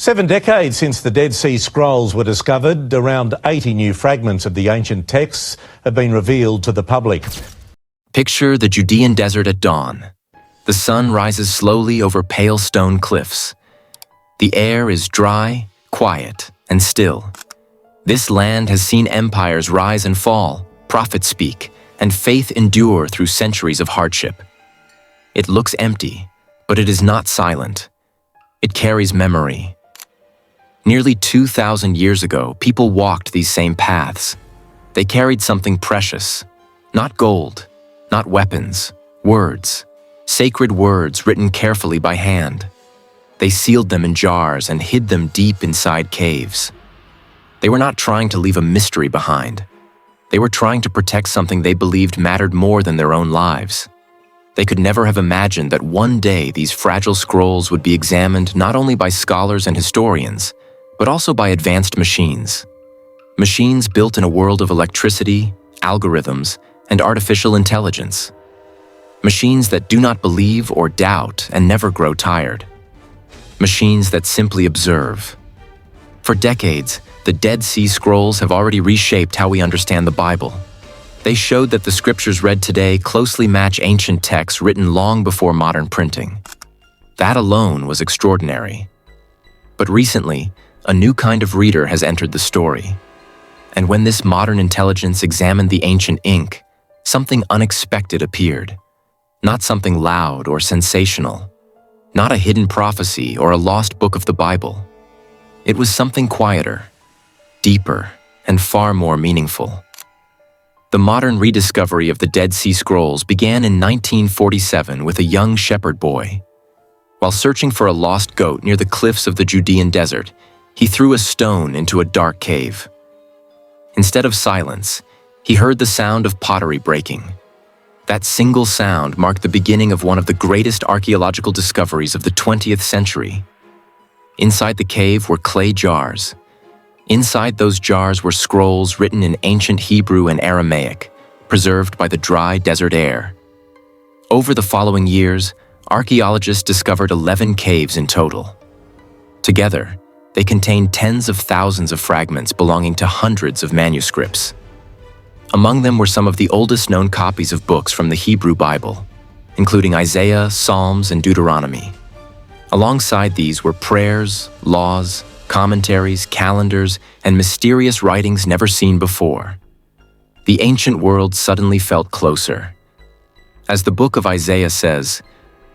7 decades since the Dead Sea Scrolls were discovered, around 80 new fragments of the ancient texts have been revealed to the public. Picture the Judean desert at dawn. The sun rises slowly over pale stone cliffs. The air is dry, quiet, and still. This land has seen empires rise and fall, prophets speak, and faith endure through centuries of hardship. It looks empty, but it is not silent. It carries memory. Nearly 2,000 years ago, people walked these same paths. They carried something precious, not gold, not weapons, words, sacred words written carefully by hand. They sealed them in jars and hid them deep inside caves. They were not trying to leave a mystery behind. They were trying to protect something they believed mattered more than their own lives. They could never have imagined that one day these fragile scrolls would be examined not only by scholars and historians, but also by advanced machines. Machines built in a world of electricity, algorithms, and artificial intelligence. Machines that do not believe or doubt and never grow tired. Machines that simply observe. For decades, the Dead Sea Scrolls have already reshaped how we understand the Bible. They showed that the scriptures read today closely match ancient texts written long before modern printing. That alone was extraordinary. But recently, a new kind of reader has entered the story. And when this modern intelligence examined the ancient ink, something unexpected appeared. Not something loud or sensational. Not a hidden prophecy or a lost book of the Bible. It was something quieter, deeper, and far more meaningful. The modern rediscovery of the Dead Sea Scrolls began in 1947 with a young shepherd boy. While searching for a lost goat near the cliffs of the Judean desert, he threw a stone into a dark cave. Instead of silence, he heard the sound of pottery breaking. That single sound marked the beginning of one of the greatest archaeological discoveries of the 20th century. Inside the cave were clay jars. Inside those jars were scrolls written in ancient Hebrew and Aramaic, preserved by the dry desert air. Over the following years, archaeologists discovered 11 caves in total. Together, they contained tens of thousands of fragments belonging to hundreds of manuscripts. Among them were some of the oldest known copies of books from the Hebrew Bible, including Isaiah, Psalms, and Deuteronomy. Alongside these were prayers, laws, commentaries, calendars, and mysterious writings never seen before. The ancient world suddenly felt closer. As the book of Isaiah says,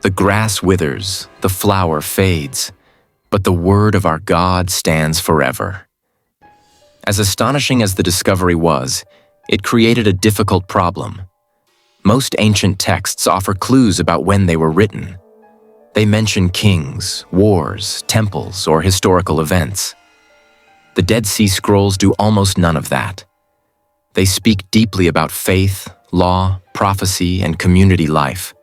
"The grass withers, the flower fades, but the word of our God stands forever." As astonishing as the discovery was, it created a difficult problem. Most ancient texts offer clues about when they were written. They mention kings, wars, temples, or historical events. The Dead Sea Scrolls do almost none of that. They speak deeply about faith, law, prophecy, and community life,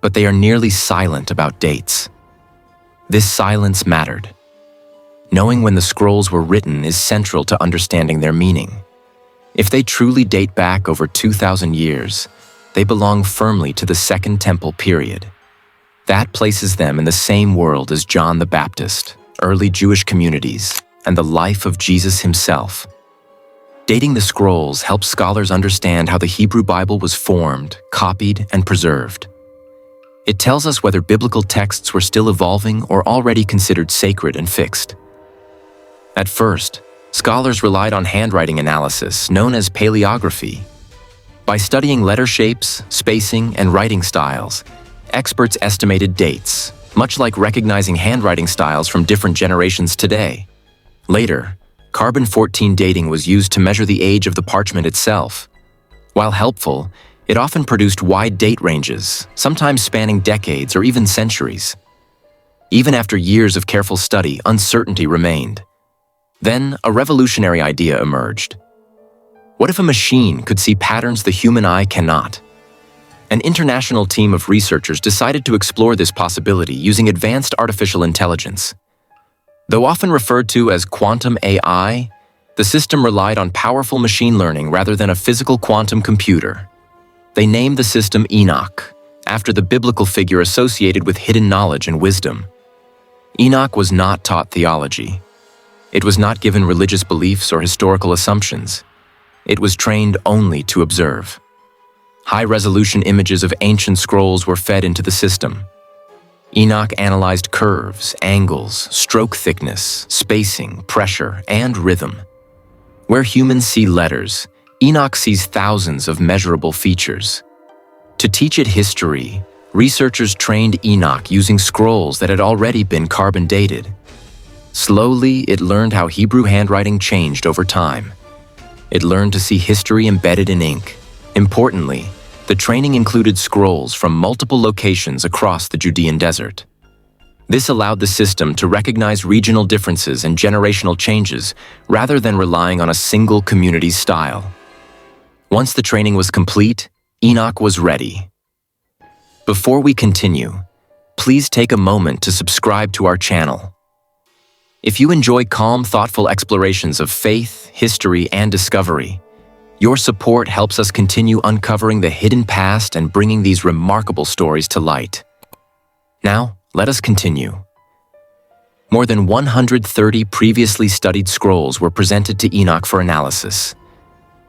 but they are nearly silent about dates. This silence mattered. Knowing when the scrolls were written is central to understanding their meaning. If they truly date back over 2,000 years, they belong firmly to the Second Temple period. That places them in the same world as John the Baptist, early Jewish communities, and the life of Jesus himself. Dating the scrolls helps scholars understand how the Hebrew Bible was formed, copied, and preserved. It tells us whether biblical texts were still evolving or already considered sacred and fixed. At first, scholars relied on handwriting analysis, known as paleography. By studying letter shapes, spacing, and writing styles, experts estimated dates, much like recognizing handwriting styles from different generations today. Later, carbon-14 dating was used to measure the age of the parchment itself. While helpful, it often produced wide date ranges, sometimes spanning decades or even centuries. Even after years of careful study, uncertainty remained. Then, a revolutionary idea emerged. What if a machine could see patterns the human eye cannot? An international team of researchers decided to explore this possibility using advanced artificial intelligence. Though often referred to as quantum AI, the system relied on powerful machine learning rather than a physical quantum computer. They named the system Enoch, after the biblical figure associated with hidden knowledge and wisdom. Enoch was not taught theology. It was not given religious beliefs or historical assumptions. It was trained only to observe. High-resolution images of ancient scrolls were fed into the system. Enoch analyzed curves, angles, stroke thickness, spacing, pressure, and rhythm. Where humans see letters, Enoch sees thousands of measurable features. To teach it history, researchers trained Enoch using scrolls that had already been carbon dated. Slowly, it learned how Hebrew handwriting changed over time. It learned to see history embedded in ink. Importantly, the training included scrolls from multiple locations across the Judean desert. This allowed the system to recognize regional differences and generational changes rather than relying on a single community's style. Once the training was complete, Enoch was ready. Before we continue, please take a moment to subscribe to our channel. If you enjoy calm, thoughtful explorations of faith, history, and discovery, your support helps us continue uncovering the hidden past and bringing these remarkable stories to light. Now, let us continue. More than 130 previously studied scrolls were presented to Enoch for analysis.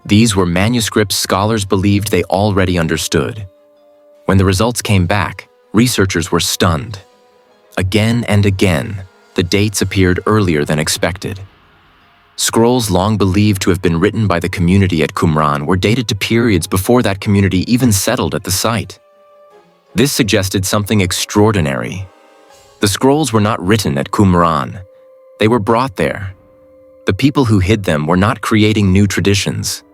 These were manuscripts scholars believed they already understood. When the results came back, researchers were stunned. Again and again, the dates appeared earlier than expected. Scrolls long believed to have been written by the community at Qumran were dated to periods before that community even settled at the site. This suggested something extraordinary. The scrolls were not written at Qumran. They were brought there. The people who hid them were not creating new traditions.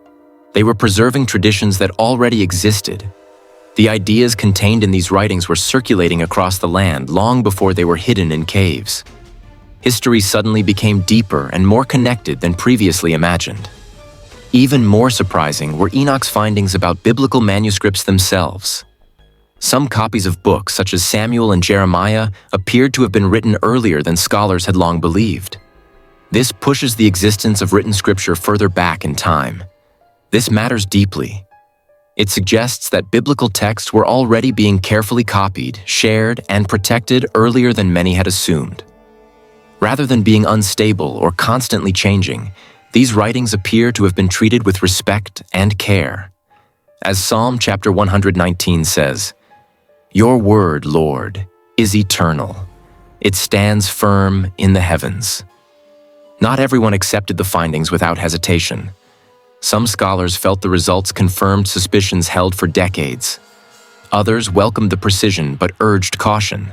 They were preserving traditions that already existed. The ideas contained in these writings were circulating across the land long before they were hidden in caves. History suddenly became deeper and more connected than previously imagined. Even more surprising were Enoch's findings about biblical manuscripts themselves. Some copies of books, such as Samuel and Jeremiah, appeared to have been written earlier than scholars had long believed. This pushes the existence of written scripture further back in time. This matters deeply. It suggests that biblical texts were already being carefully copied, shared, and protected earlier than many had assumed. Rather than being unstable or constantly changing, these writings appear to have been treated with respect and care. As Psalm chapter 119 says, "Your word, Lord, is eternal. It stands firm in the heavens." Not everyone accepted the findings without hesitation. Some scholars felt the results confirmed suspicions held for decades. Others welcomed the precision but urged caution.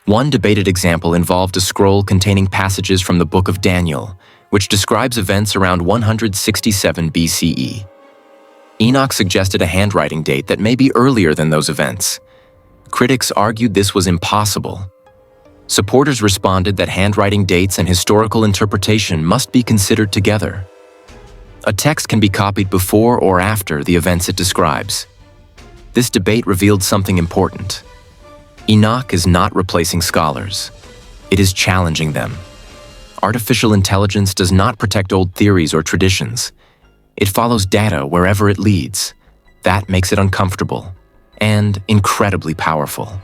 One debated example involved a scroll containing passages from the Book of Daniel, which describes events around 167 BCE. Enoch suggested a handwriting date that may be earlier than those events. Critics argued this was impossible. Supporters responded that handwriting dates and historical interpretation must be considered together. A text can be copied before or after the events it describes. This debate revealed something important. Enoch is not replacing scholars. It is challenging them. Artificial intelligence does not protect old theories or traditions. It follows data wherever it leads. That makes it uncomfortable and incredibly powerful.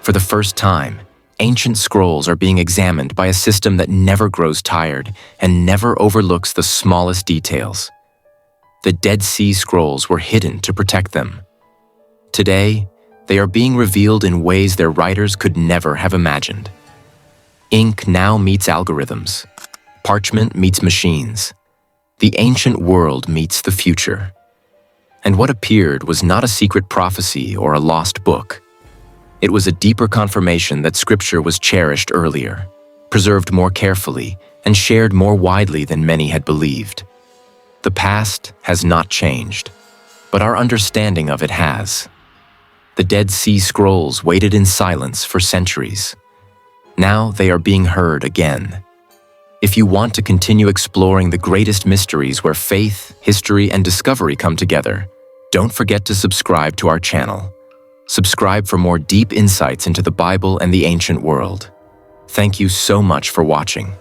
For the first time, ancient scrolls are being examined by a system that never grows tired and never overlooks the smallest details. The Dead Sea Scrolls were hidden to protect them. Today, they are being revealed in ways their writers could never have imagined. Ink now meets algorithms. Parchment meets machines. The ancient world meets the future. And what appeared was not a secret prophecy or a lost book. It was a deeper confirmation that Scripture was cherished earlier, preserved more carefully, and shared more widely than many had believed. The past has not changed, but our understanding of it has. The Dead Sea Scrolls waited in silence for centuries. Now they are being heard again. If you want to continue exploring the greatest mysteries where faith, history, and discovery come together, don't forget to subscribe to our channel. Subscribe for more deep insights into the Bible and the ancient world. Thank you so much for watching.